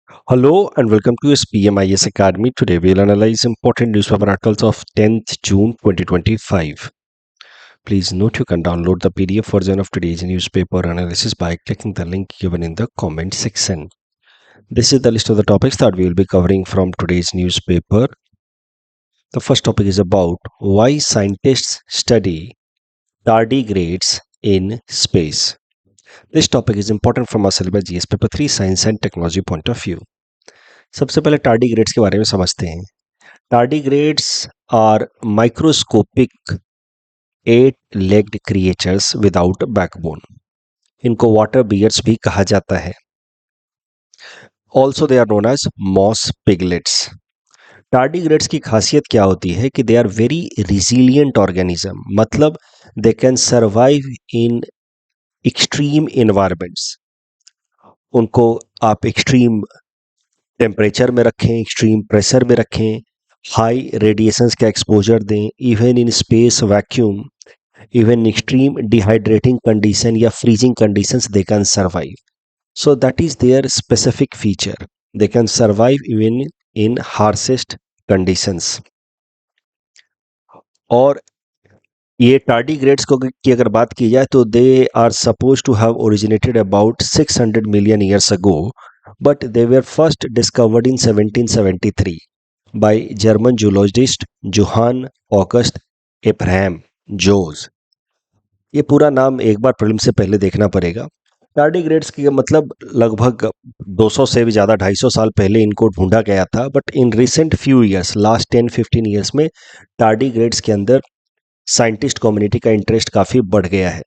Hello and welcome to SPMIS Academy. Today we'll analyze important newspaper articles of 10th June 2025. Please note you can download the PDF version of today's newspaper analysis by clicking the link given in the comment section. This is the list of the topics that we will be covering from today's newspaper. The first topic is about why scientists study tardigrades in space. This topic is important from our syllabus GS paper 3 science and technology point of view. सबसे पहले tardigrades के बारे में समझते हैं. Tardigrades are microscopic eight-legged creatures without backbone. इनको water bears भी कहा जाता है. Also they are known as moss piglets. Tardigrades की खासियत क्या होती है कि they are very resilient organism. मतलब they can survive in extreme environments. उनको आप extreme टेम्परेचर में रखें, एक्सट्रीम प्रेशर में रखें, हाई रेडिएशंस का एक्सपोजर दें, even in space vacuum, even extreme dehydrating condition या freezing conditions they can survive. So that is their specific feature. They can survive even in harshest conditions. और ये tardigrades को की अगर बात की जाए तो they are suppose to have originated about 600 million years ago, but they were first discovered in 1773 by German zoologist Johann August Abraham Joes. ये पूरा नाम एक बार प्रीलिम से पहले देखना पड़ेगा. टार्डिग्रेड्स की मतलब लगभग 200 से भी ज़्यादा 250 साल पहले इनको ढूंढा गया था, but in recent few years, last 10-15 years में टार्डिग्रेड्स के अंदर साइंटिस्ट कम्युनिटी का इंटरेस्ट काफ़ी बढ़ गया है.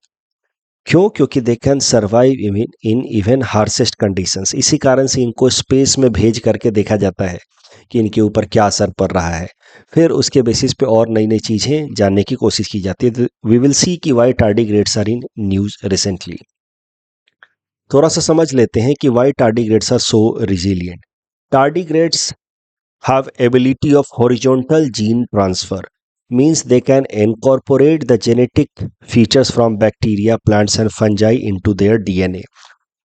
क्यों? क्योंकि दे can survive in even harshest conditions. इसी कारण से इनको स्पेस में भेज करके देखा जाता है कि इनके ऊपर क्या असर पड़ रहा है. फिर उसके बेसिस पे और नई नई चीज़ें जानने की कोशिश की जाती है. वी विल सी कि why tardigrades are in news recently. थोड़ा सा समझ लेते हैं कि why tardigrades are so resilient. Tardigrades have ability of horizontal gene transfer. Means they can incorporate the genetic features from bacteria, plants and fungi into their DNA.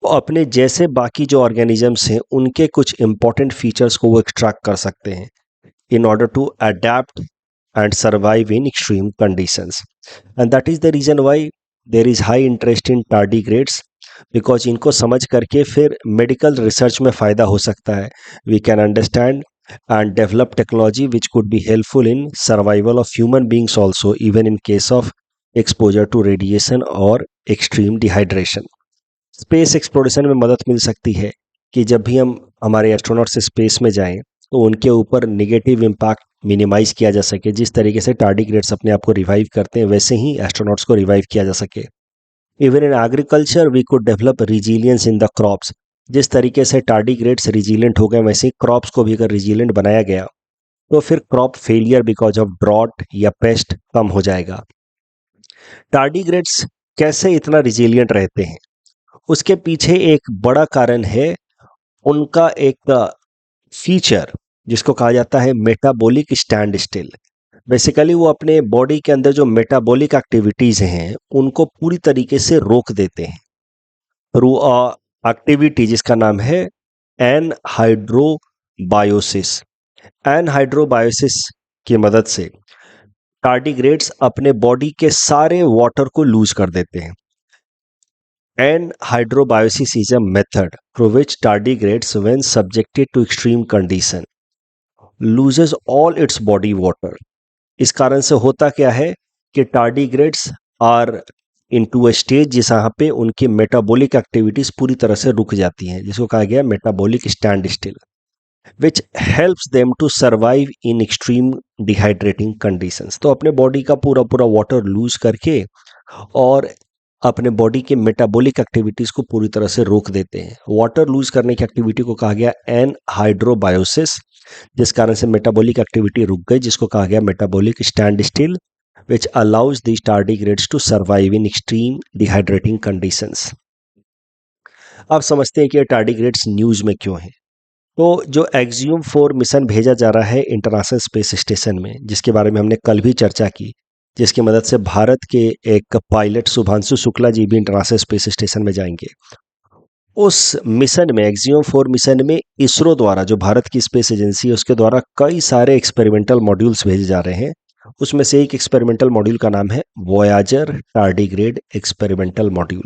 वो अपने जैसे बाकी जो ऑर्गेनिजम्स हैं उनके कुछ इंपॉर्टेंट फीचर्स को वो एक्सट्रैक्ट कर सकते हैं in order to adapt and survive in extreme conditions. And that is the reason why there is high interest in tardigrades, because इनको समझ करके फिर मेडिकल रिसर्च में फ़ायदा हो सकता है. We can understand and develop technology which could be helpful in survival of human beings also, even in case of exposure to radiation or extreme dehydration. Space exploration में मदद मिल सकती है कि जब भी हम हमारे एस्ट्रोनॉट्स स्पेस में जाएं तो उनके ऊपर नेगेटिव इम्पैक्ट मिनिमाइज किया जा सके. जिस तरीके से टार्डिग्रेड्स अपने आप को रिवाइव करते हैं वैसे ही एस्ट्रोनॉट्स को रिवाइव किया जा सके. Even in agriculture we could develop resilience in the crops. जिस तरीके से टार्डिग्रेड्स रिजिलेंट हो गए वैसे ही क्रॉप्स को भी अगर रिजिलेंट बनाया गया तो फिर crop failure because of drought या पेस्ट कम हो जाएगा. टार्डिग्रेड्स कैसे इतना रिजिलियंट रहते हैं? उसके पीछे एक बड़ा कारण है उनका एक फीचर जिसको कहा जाता है मेटाबॉलिक स्टैंड स्टिल. बेसिकली वो अपने बॉडी के अंदर जो मेटाबॉलिक एक्टिविटीज हैं उनको पूरी तरीके से रोक देते हैं थ्रू अ एक्टिविटी जिसका नाम है एनहाइड्रोबायोसिस. एनहाइड्रोबायोसिस की मदद से टार्डिग्रेड्स अपने बॉडी के सारे वाटर को लूज कर देते हैं. Anhydrobiosis is a method through which tardigrades when subjected to extreme condition loses all its body water. इस कारण से होता क्या है कि tardigrades are into a stage जहाँ पे उनकी मेटाबॉलिक एक्टिविटीज पूरी तरह से रुक जाती हैं, जिसको कहा गया metabolic standstill, which helps them to survive in extreme dehydrating conditions. तो अपने बॉडी का पूरा पूरा वाटर लूज करके और अपने बॉडी के मेटाबॉलिक एक्टिविटीज को पूरी तरह से रोक देते हैं. वाटर लूज करने की एक्टिविटी को कहा गया एनहाइड्रोबायोसिस, जिस कारण से मेटाबॉलिक एक्टिविटी रुक गई, जिसको कहा गया metabolic stand still, which allows these tardigrades to survive in extreme dehydrating conditions. अब समझते हैं कि ये टार्डिग्रेड्स न्यूज़ में क्यों हैं. तो जो एक्सियम 4 मिशन भेजा जा रहा है इंटरनेशनल स्पेस स्टेशन में, जिसके बारे में हमने कल भी चर्चा की, जिसकी मदद से भारत के एक पायलट शुभांशु शुक्ला जी भी इंटरनेशनल स्पेस स्टेशन में जाएंगे. उस मिशन में, एक्सियम 4 मिशन में, इसरो द्वारा, जो भारत की स्पेस एजेंसी है, उसके द्वारा कई सारे एक्सपेरिमेंटल मॉड्यूल्स भेजे जा रहे हैं। उसमें से एक एक्सपेरिमेंटल मॉड्यूल का नाम है वोयाजर टार्डिग्रेड एक्सपेरिमेंटल मॉड्यूल,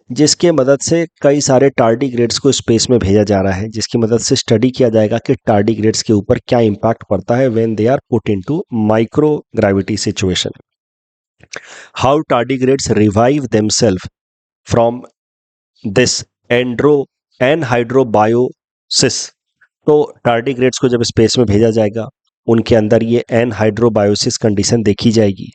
जिसके मदद से कई सारे टार्डिग्रेड्स को स्पेस में भेजा जा रहा है, जिसकी मदद से स्टडी किया जाएगा कि टार्डिग्रेड्स के ऊपर क्या इम्पैक्ट पड़ता है when they are put into micro gravity situation, how tardigrades revive themself from this andro anhydrobiosis. तो टार्डिग्रेड्स को जब स्पेस में भेजा जाएगा, उनके अंदर ये एनहाइड्रोबायोसिस कंडीशन देखी जाएगी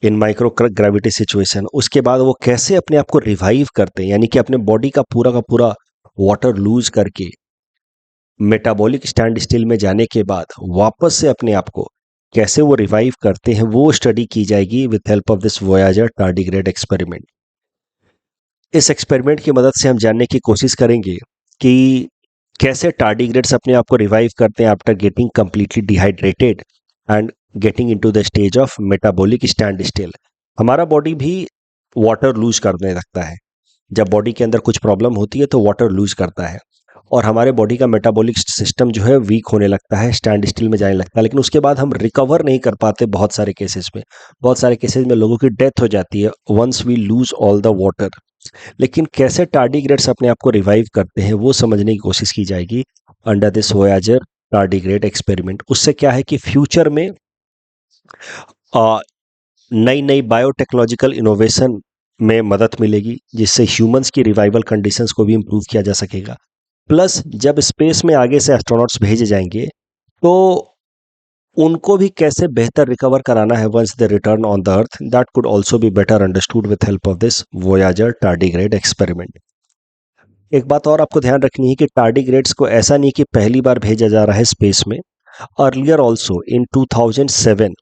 इन माइक्रो ग्रेविटी सिचुएशन। उसके बाद वो कैसे अपने आप को रिवाइव करते हैं, यानी कि अपने बॉडी का पूरा वाटर लूज करके मेटाबॉलिक स्टैंड स्टिल में जाने के बाद वापस से अपने आप को कैसे वो रिवाइव करते हैं, वो स्टडी की जाएगी with help of this Voyager tardigrade experiment. इस एक्सपेरिमेंट की मदद से हम जानने की कोशिश करेंगे कि कैसे टार्डिग्रेड्स अपने आप को रिवाइव करते हैं after getting completely dehydrated and getting into the stage of metabolic stand still. हमारा बॉडी भी वाटर लूज करने लगता है। जब बॉडी के अंदर कुछ प्रॉब्लम होती है तो वाटर लूज करता है, और हमारे बॉडी का मेटाबॉलिक सिस्टम जो है वीक होने लगता है, स्टैंड स्टिल में जाने लगता है, लेकिन उसके बाद हम रिकवर नहीं कर पाते। बहुत सारे केसेस में लोगों की डेथ हो जाती है once we lose all the water. लेकिन कैसे टार्डिग्रेड्स अपने आप को रिवाइव करते हैं, वो समझने की कोशिश की जाएगी under this Voyager tardigrade experiment. उससे क्या है कि फ्यूचर में नई नई बायोटेक्नोलॉजिकल इनोवेशन में मदद मिलेगी, जिससे ह्यूमंस की रिवाइवल कंडीशंस को भी इम्प्रूव किया जा सकेगा। प्लस जब स्पेस में आगे से एस्ट्रोनॉट्स भेजे जाएंगे, तो उनको भी कैसे बेहतर रिकवर कराना है once they return on the earth, that could also be better understood with help of this Voyager tardigrade experiment. एक बात और आपको ध्यान रखनी है कि टार्डिग्रेड्स को ऐसा नहीं कि पहली बार भेजा जा रहा है स्पेस में। Earlier also in 2007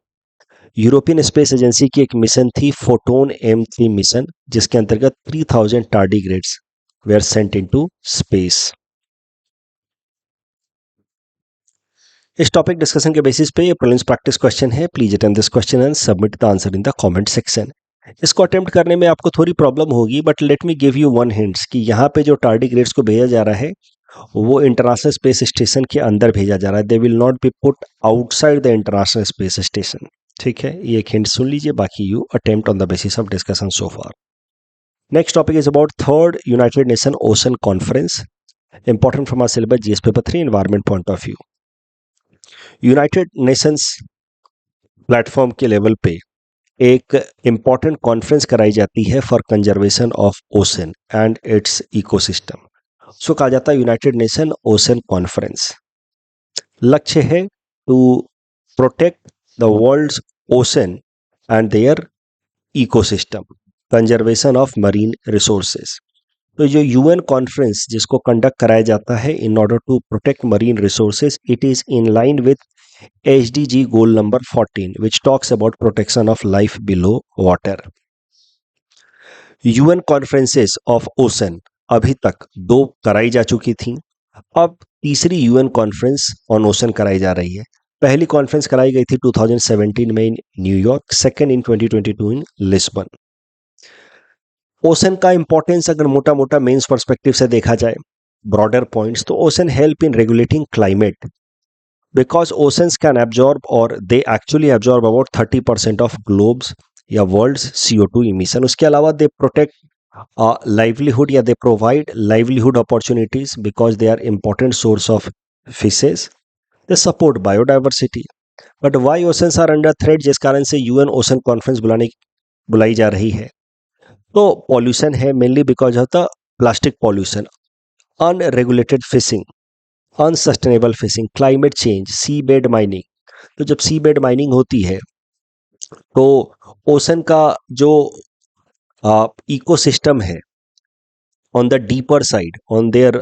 European space agency की एक मिशन थी, फोटोन M3 मिशन, जिसके अंतर्गत 3000 tardigrades were sent into space. इस टॉपिक डिस्कशन के बेसिस पे ये प्रीलिम्स प्रैक्टिस क्वेश्चन है। Please attempt this question and submit the answer in the comment section. इसको अटेम्प्ट करने में आपको थोड़ी प्रॉब्लम होगी, but let me give you one hints कि यहाँ पे जो टार्डिग्रेड्स को भेजा जा रहा है वो इंटरनेशनल स्पेस स्टेशन के अंदर भेजा जा रहा है। They will not be put outside the International Space Station. ठीक है, ये एक हिंट सुन लीजिए, बाकी you attempt on the basis of discussion so far. Next topic is about third United Nation ocean Conference, important from our syllabus GS paper 3 environment point of view. United Nations platform के level पे एक important conference कराई जाती है for conservation of ocean and its ecosystem. सो कहा जाता है United Nation ocean Conference. लक्ष्य है to protect the world's ocean and their ecosystem, conservation of marine resources. तो जो यूएन कॉन्फ्रेंस जिसको कंडक्ट कराया जाता है in order to protect marine resources, it is in line with HDG goal number 14 which talks about protection of life below water. UN conferences of ocean अभी तक 2 कराई जा चुकी थी, अब तीसरी यूएन कॉन्फ्रेंस ऑन ओशन कराई जा रही है। पहली कॉन्फ्रेंस कराई गई थी 2017 में in New York, second in 2022 in Lisbon. Ocean का इंपॉर्टेंस अगर मोटा मोटा मेंस पर्सपेक्टिव से देखा जाए, ब्रॉडर पॉइंट्स, तो ocean help in regulating climate because oceans can absorb, or they actually absorb about 30% of globes या world's CO2 emission. उसके अलावा they protect livelihood या they provide livelihood opportunities because they are important source of fishes. They support biodiversity. But why oceans are under threat, जिस कारण से UN ocean conference बुलाई जा रही है? तो पॉल्यूशन है, mainly because of the plastic pollution, unregulated fishing, unsustainable fishing, climate change, sea bed mining. तो जब सी बेड माइनिंग होती है तो ओशन का जो इकोसिस्टम है on the deeper side, on their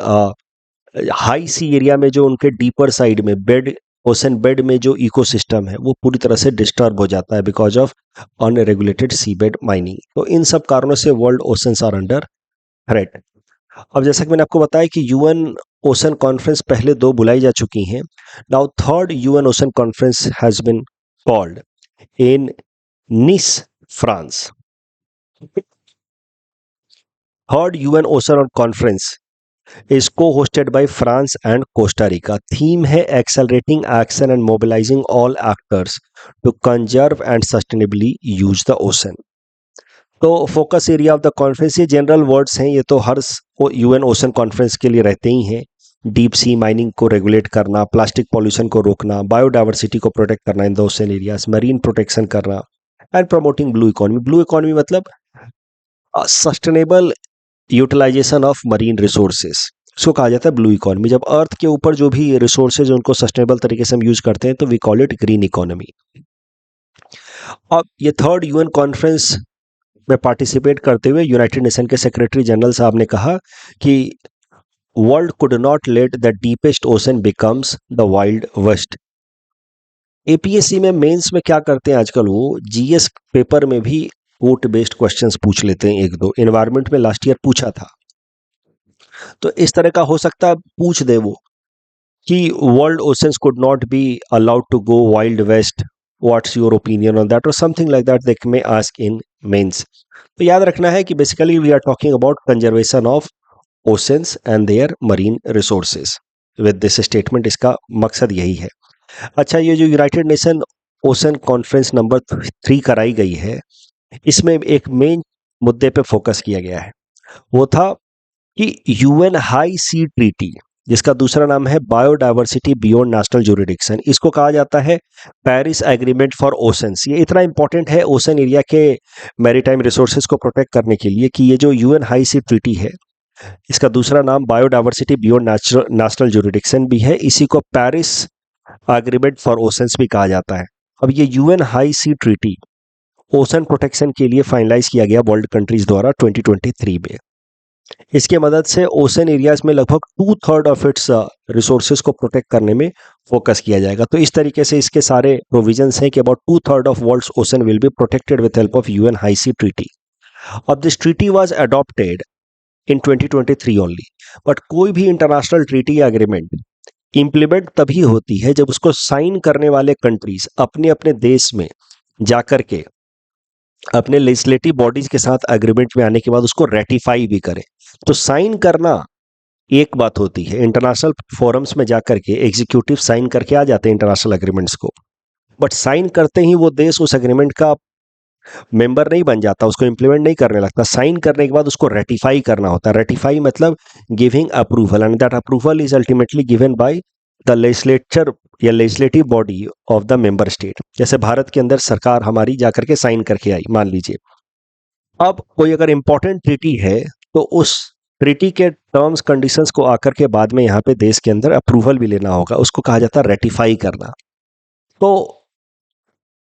high sea area में, जो उनके डीपर साइड में बेड, ओशन बेड में जो इकोसिस्टम है वो पूरी तरह से डिस्टर्ब हो जाता है because of unregulated sea bed mining. तो इन सब कारणों से world oceans are under threat. अब जैसा कि मैंने आपको बताया कि यूएन ओशन कॉन्फ्रेंस पहले 2 बुलाई जा चुकी हैं। Now third UN ocean conference has been called in Nice, France. Third UN ocean conference is co-hosted by France and Costa Rica. Theme है accelerating action and mobilizing all actors to conserve and sustainably use the ocean. तो focus area of the conference, ये general words हैं, ये तो हर UN ocean conference के लिए रहते ही हैं। डीप सी माइनिंग को रेगुलेट करना, प्लास्टिक पॉल्यूशन को रोकना, बायोडाइवर्सिटी को प्रोटेक्ट करना in the ocean areas, marine protection करना and promoting blue economy. Blue economy मतलब sustainable utilisation of marine resources, इसको कहा जाता है ब्लू इकोनॉमी। जब अर्थ के ऊपर जो भी रिसोर्सेज उनको सस्टेनेबल तरीके से हम यूज करते हैं तो we call it green economy. अब ये थर्ड यूएन कॉन्फ्रेंस में पार्टिसिपेट करते हुए यूनाइटेड नेशन के सेक्रेटरी जनरल साहब ने कहा कि world could not let the deepest ocean becomes the wild west. APSC में मेंस में क्या करते हैं आजकल, वो जीएस पेपर में भी कोट बेस्ड क्वेश्चंस पूछ लेते हैं, एक दो एनवायरमेंट में लास्ट ईयर पूछा था, तो इस तरह का हो सकता है पूछ दे वो कि world oceans could not be allowed to go wild west, what's your opinion on that, और something like that they may ask in mains. तो याद रखना है कि basically we are talking about conservation of oceans and their marine resources. With this statement इसका मकसद यही है। अच्छा, ये जो United Nation ocean conference number 3 कराई गई है, इसमें एक मेन मुद्दे पे फोकस किया गया है, वो था कि यूएन हाई सी ट्रीटी, जिसका दूसरा नाम है बायोडाइवर्सिटी बियॉन्ड नेशनल ज्यूरिडिक्शन, इसको कहा जाता है पेरिस एग्रीमेंट फॉर ओशंस। ये इतना इंपॉर्टेंट है ओशन एरिया के मैरीटाइम रिसोर्सेज को प्रोटेक्ट करने के लिए कि ये जो यूएन हाई सी ट्रीटी है, इसका दूसरा नाम बायोडाइवर्सिटी बियॉन्ड नेशनल ज्यूरिडिक्शन भी है, इसी को पेरिस एग्रीमेंट फॉर ओशंस भी कहा जाता है। अब ये UN high sea treaty ocean protection के लिए फाइनलाइज किया गया वर्ल्ड कंट्रीज द्वारा 2023 में। इसके मदद से ओशन एरियाज में लगभग 2/3 ऑफ इट्स रिसोर्सेज को प्रोटेक्ट करने में फोकस किया जाएगा। तो इस तरीके से इसके सारे प्रोविजंस हैं कि about 2/3 of world's ocean will be protected with help of UN high sea treaty. अब this treaty was adopted in 2023 only, but कोई भी इंटरनेशनल ट्रीटी या एग्रीमेंट इंप्लीमेंट तभी होती है जब उसको साइन करने वाले कंट्रीज अपने अपने देश में जाकर के अपने लेजिस्लेटिव बॉडीज के साथ एग्रीमेंट में आने के बाद उसको रेटिफाई भी करें। तो साइन करना एक बात होती है, इंटरनेशनल फोरम्स में जाकर के एग्जीक्यूटिव साइन करके आ जाते हैं इंटरनेशनल एग्रीमेंट्स को, बट साइन करते ही वो देश उस एग्रीमेंट का मेंबर नहीं बन जाता, उसको इंप्लीमेंट नहीं करने लगता। साइन करने के बाद उसको रेटिफाई करना होता है। रेटिफाई मतलब giving approval, and that approval is ultimately given by the legislature या legislative body of the member state. जैसे भारत के अंदर सरकार हमारी जाकर के साइन करके आई, मान लीजिए। अब कोई अगर इंपॉर्टेंट ट्रीटी है तो उस ट्रीटी के टर्म्स कंडीशंस को आकर के बाद में यहाँ पे देश के अंदर अप्रूवल भी लेना होगा, उसको कहा जाता है रेटिफाई करना। तो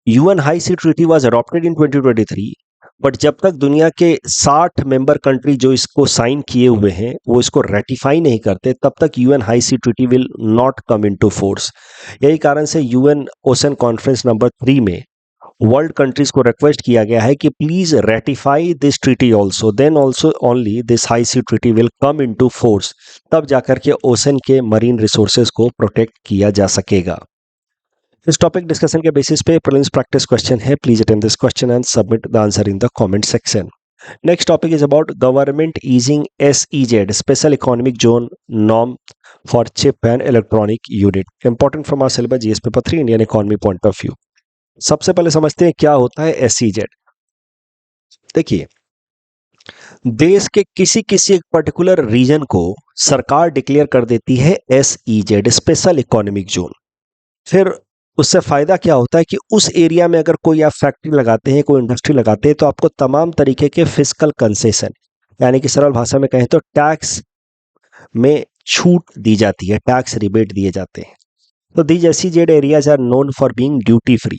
UN high sea treaty was adopted in 2023, but जब तक दुनिया के 60 मेंबर कंट्री जो इसको साइन किए हुए हैं वो इसको रेटिफाई नहीं करते, तब तक UN high sea treaty will not come into force. यही कारण से यूएन ओशन कॉन्फ्रेंस नंबर 3 में वर्ल्ड कंट्रीज को रिक्वेस्ट किया गया है कि please ratify this treaty also, then also only this high sea treaty will come into force. तब जाकर के ओशन के मरीन रिसोर्सेज को प्रोटेक्ट किया जा सकेगा। इस टॉपिक डिस्कशन के बेसिस पे प्रीलिम्स प्रैक्टिस क्वेश्चन है, please attempt this question and submit the answer in the comment section. Next topic is about government easing SEZ special economic zone norm for chip and electronic unit. Important from our syllabus GS paper 3 Indian economy point of view. सबसे पहले समझते हैं क्या होता है SEZ। देखिए, देश के किसी किसी एक पर्टिकुलर रीजन को सरकार डिक्लेयर कर देती है SEZ स्पेशल इकोनॉमिक जोन। फिर उससे फायदा क्या होता है कि उस एरिया में अगर कोई आप फैक्ट्री लगाते हैं, कोई इंडस्ट्री लगाते हैं, तो आपको तमाम तरीके के फिस्कल कंसेशन, यानी कि सरल भाषा में कहें तो टैक्स में छूट दी जाती है, टैक्स रिबेट दिए जाते हैं। तो these SEZ areas are known for being duty free.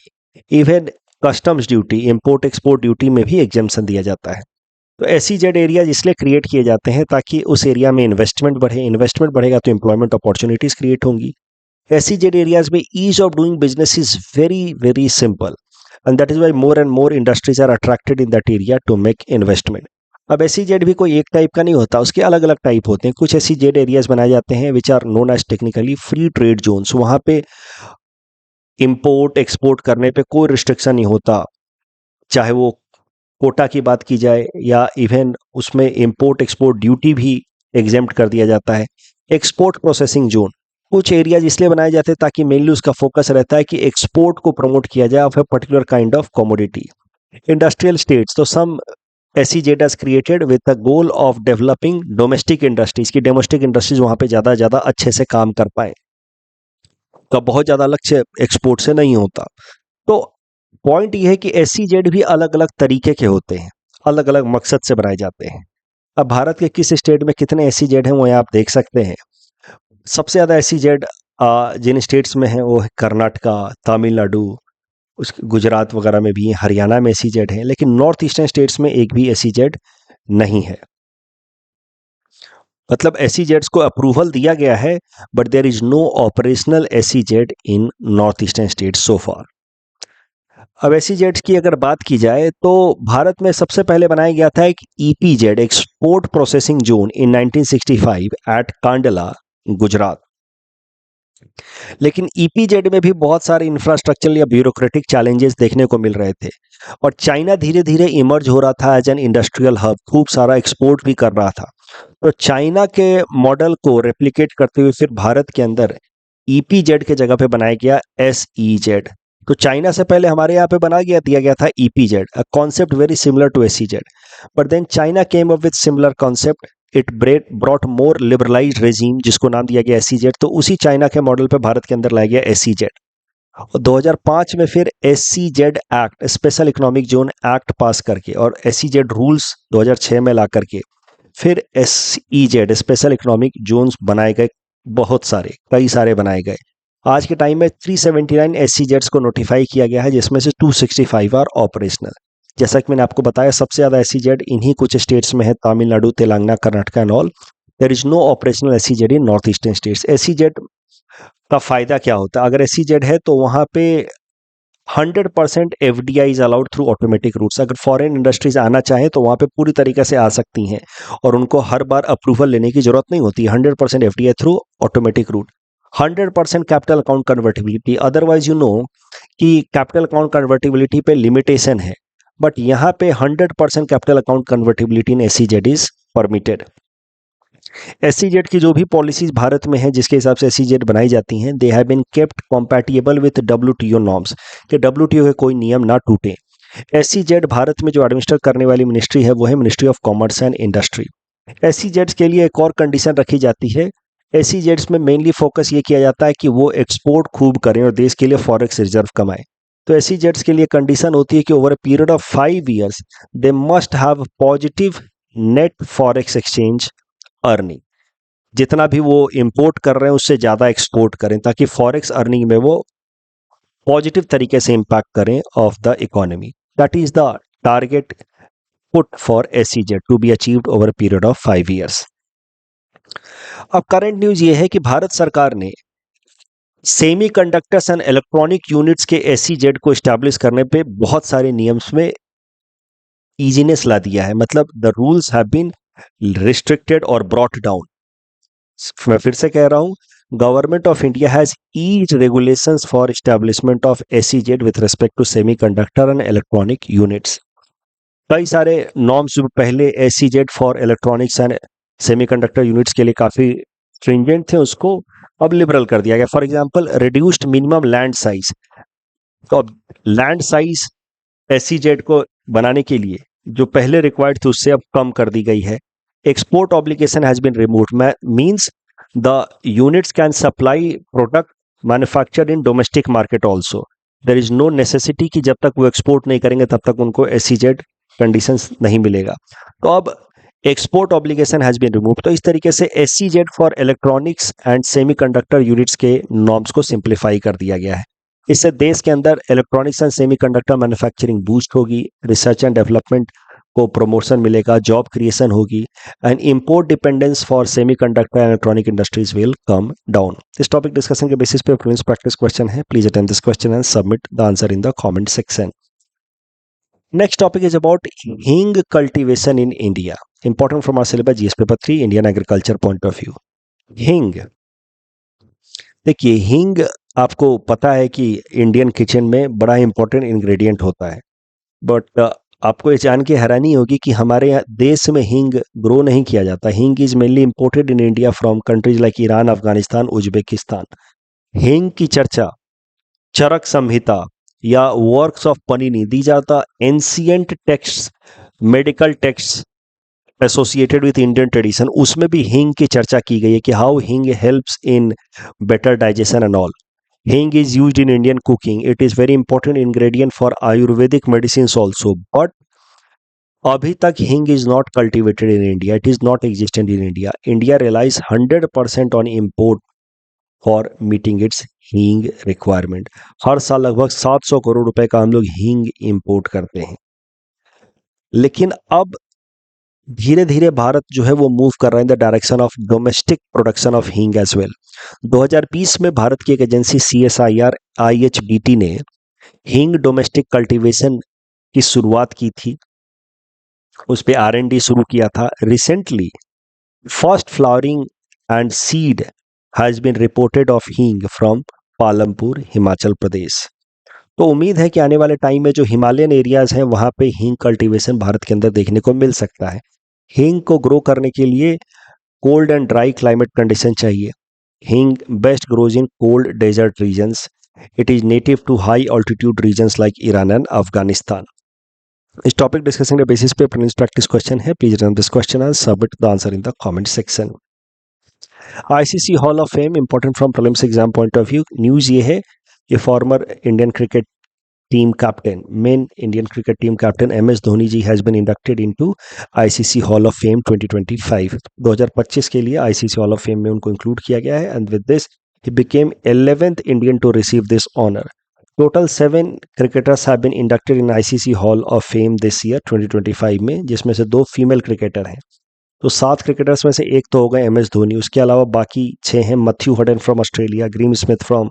Even customs duty, import export duty में भी एग्जेम्पशन दिया जाता है। तो SEZ एरियाज इसलिए क्रिएट किए जाते हैं ताकि उस एरिया में इन्वेस्टमेंट बढ़े, इन्वेस्टमेंट बढ़ेगा तो एम्प्लॉयमेंट अपॉर्चुनिटीज क्रिएट होंगी। SEZ एरियाज में ease of doing business is very very simple, and that is why more and more industries are attracted in that area to make investment. अब SEZ भी कोई एक type का नहीं होता, उसके अलग अलग टाइप होते हैं। कुछ SEZ एरियाज बनाए जाते हैं which are known as technically free trade zones. वहां पे इंपोर्ट एक्सपोर्ट करने पे कोई रिस्ट्रिक्शन नहीं होता, चाहे वो कोटा की बात की जाए, या इवन उसमें इंपोर्ट एक्सपोर्ट ड्यूटी भी एग्जेम्प्ट कर दिया जाता है। एक्सपोर्ट प्रोसेसिंग जोन, कुछ एरियाज इसलिए बनाए जाते हैं ताकि मेनली उसका फोकस रहता है कि एक्सपोर्ट को प्रमोट किया जाए of a particular kind of commodity. Industrial states, तो सम SEZ has created with the goal of developing domestic industries, की डोमेस्टिक इंडस्ट्रीज वहां पे ज्यादा अच्छे से काम कर पाए, तो बहुत ज्यादा लक्ष्य एक्सपोर्ट से नहीं होता। तो पॉइंट ये है कि SEZ भी अलग अलग तरीके के होते हैं, अलग अलग मकसद से बनाए जाते हैं। अब भारत के किस स्टेट में कितने SEZ हैं वो आप देख सकते हैं। सबसे ज्यादा SEZ जिन स्टेट्स में है वो है कर्नाटका, तमिलनाडु, उस गुजरात वगैरह में भी है, हरियाणा में SEZ है, लेकिन नॉर्थ ईस्टर्न स्टेट्स में एक भी SEZ नहीं है। मतलब SEZs को अप्रूवल दिया गया है, but there is no operational SEZ in north eastern state so far. अब SEZs की अगर बात की जाए तो भारत में सबसे पहले बनाया गया था एक EPZ, एक्सपोर्ट प्रोसेसिंग जोन, इन 1965 एट कांडला, गुजरात। लेकिन EPZ में भी बहुत सारे इंफ्रास्ट्रक्चर या ब्यूरोक्रेटिक चैलेंजेस देखने को मिल रहे थे, और चाइना धीरे धीरे इमर्ज हो रहा था एज एन इंडस्ट्रियल हब, खूब सारा एक्सपोर्ट भी कर रहा था। तो चाइना के मॉडल को रेप्लिकेट करते हुए फिर भारत के अंदर EPZ के जगह पे बनाया गया SEZ। तो चाइना से पहले हमारे यहाँ पे दिया गया था EPZ, a concept very similar to SEZ, but then China came up with similar concept, it brought more liberalised regime, जिसको नाम दिया गया SEZ। तो उसी चाइना के मॉडल पे भारत के अंदर लाया गया SEZ। और 2005 में फिर SEZ act, special economic zone act पास करके, और SEZ रूल्स 2006 में ला करके फिर SEZ, स्पेशल इकोनॉमिक जोन्स बनाए गए, बहुत सारे, कई सारे बनाए गए। आज के टाइम में 379 SEZs को नोटिफाई किया गया है, जिसमें से 265 आर ऑपरेशनल। जैसा कि मैंने आपको बताया, सबसे ज्यादा SEZ इन्हीं कुछ स्टेट्स में है, Tamil Nadu, Telangana, Karnataka and all. There is no operational SEZ in north eastern states. SEZ का फायदा क्या होता है? अगर SEZ है तो वहां पे 100% FDI is allowed through automatic routes. अगर फॉरेन इंडस्ट्रीज आना चाहे तो वहां पे पूरी तरीके से आ सकती हैं, और उनको हर बार अप्रूवल लेने की जरूरत नहीं होती। 100% FDI through automatic route. 100% capital account convertibility. Otherwise कि कैपिटल अकाउंट कन्वर्टिबिलिटी पे लिमिटेशन है, बट यहाँ पे 100% capital account convertibility in SEZ is permitted. SEZ की जो भी पॉलिसीज भारत में है, जिसके हिसाब से SEZ बनाई जाती हैं, they have been kept compatible with WTO norms, कि WTO के कोई नियम ना टूटे। SEZ भारत में जो एडमिनिस्टर करने वाली मिनिस्ट्री है वो है ministry of commerce and industry. SEZ के लिए एक और कंडीशन रखी जाती है। SEZ में मेनली फोकस ये किया जाता है कि वो एक्सपोर्ट खूब करें और देश के लिए फॉरेक्स रिजर्व कमाएं। तो SEZ के लिए कंडीशन होती है कि over a period of 5 years they must have positive net forex exchange earning. जितना भी वो इंपोर्ट कर रहे हैं उससे ज्यादा एक्सपोर्ट करें, ताकि फॉरेक्स अर्निंग में वो पॉजिटिव तरीके से इंपैक्ट करें of the economy. That is the target put for SEZ to be achieved over a period of 5 years। अब करंट न्यूज ये है कि भारत सरकार ने semiconductors and electronic units के SEZ को स्टैब्लिश करने पे बहुत सारे नियम्स में इजीनेस ला दिया है। मतलब the rules have been restricted और ब्रॉट डाउन। मैं फिर से कह रहा हूं, government of India has ease regulations for establishment of SEZ with respect to semiconductor and electronic units. कई सारे नॉर्म्स जो पहले SEZ for electronics and semiconductor units के लिए काफी स्ट्रिंजेंट थे, उसको अब लिबरल कर दिया गया। For example, reduced minimum land size. तो अब लैंड साइज SEZ को बनाने के लिए जो पहले रिक्वायर्ड थी उससे अब कम कर दी गई है। Export obligation has been removed, means the units can supply product manufactured in domestic market also. There is no necessity कि जब तक वो एक्सपोर्ट नहीं करेंगे तब तक उनको SEZ कंडीशंस नहीं मिलेगा। तो अब export obligation has been remove. तो इस तरीके से SEZ for electronics and semiconductor units के नॉर्म्स को सिंप्लीफाई कर दिया गया है। इससे देश के अंदर electronics and semiconductor manufacturing boost होगी, रिसर्च एंड डेवलपमेंट को प्रमोशन मिलेगा, जॉब क्रिएशन होगी, and import dependence for semiconductor and electronic industries will come down. इस टॉपिक डिस्कशन के बेसिस पे फ्लुएंस प्रैक्टिस क्वेश्चन है। Please attend this question and submit the answer in the comment section. Next topic is about hing cultivation in India. Important from our syllabus GS paper 3 Indian agriculture point of view. Hing, देखिए हींग आपको पता है कि Indian kitchen में बड़ा important ingredient होता है, बट आपको ये जान के हैरानी होगी कि हमारे यहाँ देश में हींग ग्रो नहीं किया जाता। Hing is mainly imported in India from countries like Iran, Afghanistan, Uzbekistan. हींग की चर्चा चरक संहिता या works of Panini, these are the ancient text, medical text associated with Indian tradition, उसमें भी हींग की चर्चा की गई है कि how hing helps in better digestion and all. Hing is used in Indian cooking, it is very important ingredient for ayurvedic medicine also, but अभी तक hing is not cultivated in India, it is not existent in India. India relies 100% on import for meeting its hing requirement. हर साल लगभग 700 करोड़ रुपए का हम लोग हींग इंपोर्ट करते हैं। लेकिन अब धीरे धीरे भारत जो है वो मूव कर रहा है in the direction of domestic production of हींग एज वेल। 2020 में भारत की एक एजेंसी CSIR IHBT ने हींग डोमेस्टिक कल्टीवेशन की शुरुआत की थी, उस पे R&D शुरू किया था। Recently first flowering and seed has been reported of hing from Palampur, Himachal Pradesh. तो उम्मीद है कि आने वाले टाइम में जो हिमालयन एरियाज हैं वहां पे हींग कल्टीवेशन भारत के अंदर देखने को मिल सकता है। हींग को ग्रो करने के लिए cold and dry climate condition चाहिए। Hing best grows in cold desert regions, it is native to high altitude regions like Iran and Afghanistan. इस टॉपिक डिस्कशन के बेसिस पे प्रीलिम्स प्रैक्टिस क्वेश्चन है, please run this question and submit the answer in the comment section. ICC hall of fame important from prelims exam point of view. News ये है कि former Indian cricket team captain, main Indian cricket team captain MS Dhoni ji has been inducted into ICC Hall of Fame 2025। 2025 के लिए ICC Hall of Fame में उनको include किया गया है and with this he became 11th Indian to receive this honor। Total 7 cricketers have been inducted in ICC Hall of Fame this year 2025 में, जिसमें से 2 फीमेल क्रिकेटर हैं। तो 7 क्रिकेटर्स में से एक तो हो गए MS धोनी, उसके अलावा बाकी 6 हैं Matthew hidden from Australia, Graeme Smith from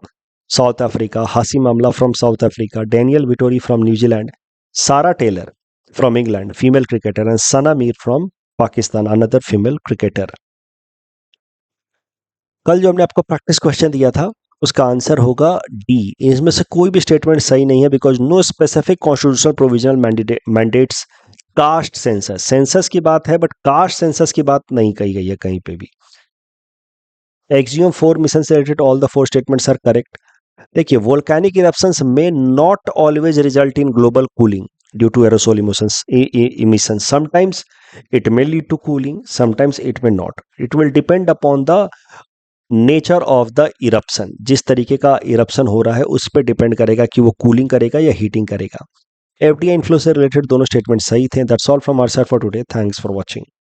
south Africa, Hashim Amla from south Africa, Daniel Vettori from New Zealand, सारा Taylor from England female cricketer and Sana Mir from Pakistan another female cricketer. कल जो हमने आपको प्रैक्टिस क्वेश्चन दिया था उसका आंसर होगा डी। इसमें से कोई भी स्टेटमेंट सही नहीं है because no specific constitutional provisional mandates caste census. Census की बात है बट कास्ट सेंसस की बात नहीं कही गई है कहीं पे भी। एक्सियम 4 मिशन से related all the 4 statements are correct. देखिए वोल्केनिक इरप्शंस में not always result in global cooling due to aerosol emission, sometimes it may lead to cooling, sometimes it may not, it will depend upon the nature of the eruption. जिस तरीके का eruption हो रहा है उस पर depend करेगा कि वो कूलिंग करेगा या हीटिंग करेगा। FDI इन्फ्लो से रिलेटेड दोनों स्टेटमेंट सही थे। That's all from our side for today, thanks for watching.